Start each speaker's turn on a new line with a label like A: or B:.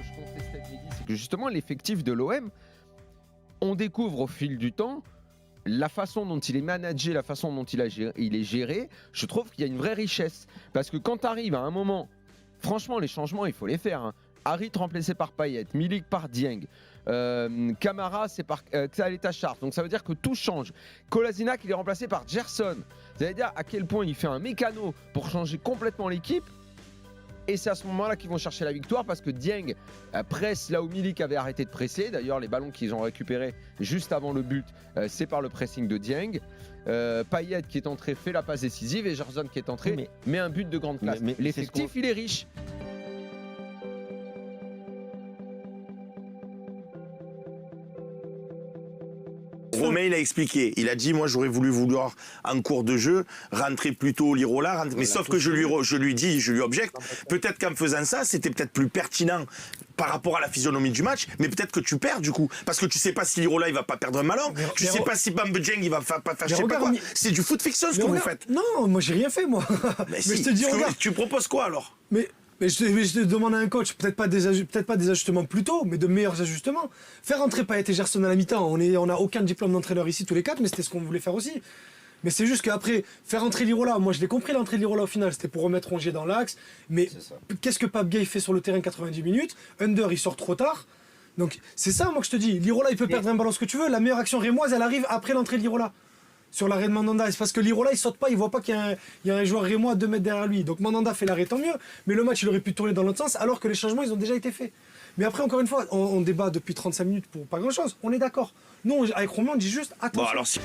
A: que je contestais avec Mehdi, c'est que justement l'effectif de l'OM, on découvre au fil du temps la façon dont il est managé, la façon dont il est géré. Je trouve qu'il y a une vraie richesse. Parce que quand tu arrives à un moment, franchement, les changements, il faut les faire. Hein. Harit remplacé par Payet, Milik par Dieng, Camara c'est par Xaleta Charles. Donc ça veut dire que tout change. Kolasinac il est remplacé par Gerson. Ça veut dire à quel point il fait un mécano pour changer complètement l'équipe. Et c'est à ce moment-là qu'ils vont chercher la victoire parce que Dieng presse là où Milik avait arrêté de presser. D'ailleurs, les ballons qu'ils ont récupérés juste avant le but, c'est par le pressing de Dieng. Payet qui est entré fait la passe décisive et Gerson qui est entré met un but de grande classe. L'effectif, il est riche.
B: Romain, il a expliqué. Il a dit, moi, j'aurais voulu vouloir, en cours de jeu, rentrer plus tôt Lirola. Mais sauf que je lui objecte. Peut-être qu'en faisant ça, c'était peut-être plus pertinent par rapport à la physionomie du match. Mais peut-être que tu perds, du coup. Parce que tu sais pas si Lirola, il va pas perdre un ballon. Tu sais pas si Bamba Dieng, il va pas faire je sais pas quoi. C'est du foot fiction, ce que vous faites.
C: Non, moi, j'ai rien fait, moi.
B: Mais si, je te dis, regarde. Tu proposes quoi, alors?
C: Mais je te demande à un coach, peut-être pas des ajustements plus tôt, mais de meilleurs ajustements. Faire rentrer Payet et Gerson à la mi-temps, on n'a aucun diplôme d'entraîneur ici tous les quatre, mais c'était ce qu'on voulait faire aussi. Mais c'est juste qu'après, faire rentrer Lirola, moi je l'ai compris l'entrée de Lirola au final, c'était pour remettre Rongier dans l'axe. Mais qu'est-ce que Pape Gueye fait sur le terrain 90 minutes? Under, il sort trop tard. Donc c'est ça, moi que je te dis. Lirola, il peut perdre un ballon, ce que tu veux. La meilleure action rémoise, elle arrive après l'entrée de Lirola. Sur l'arrêt de Mandanda, c'est parce que Lirola il saute pas, il voit pas qu'il y a un joueur rémois à 2 mètres derrière lui. Donc Mandanda fait l'arrêt, tant mieux, mais le match il aurait pu tourner dans l'autre sens alors que les changements ils ont déjà été faits. Mais après encore une fois, on débat depuis 35 minutes pour pas grand chose, on est d'accord. Nous avec Romain on dit juste attention.
B: Bon alors si...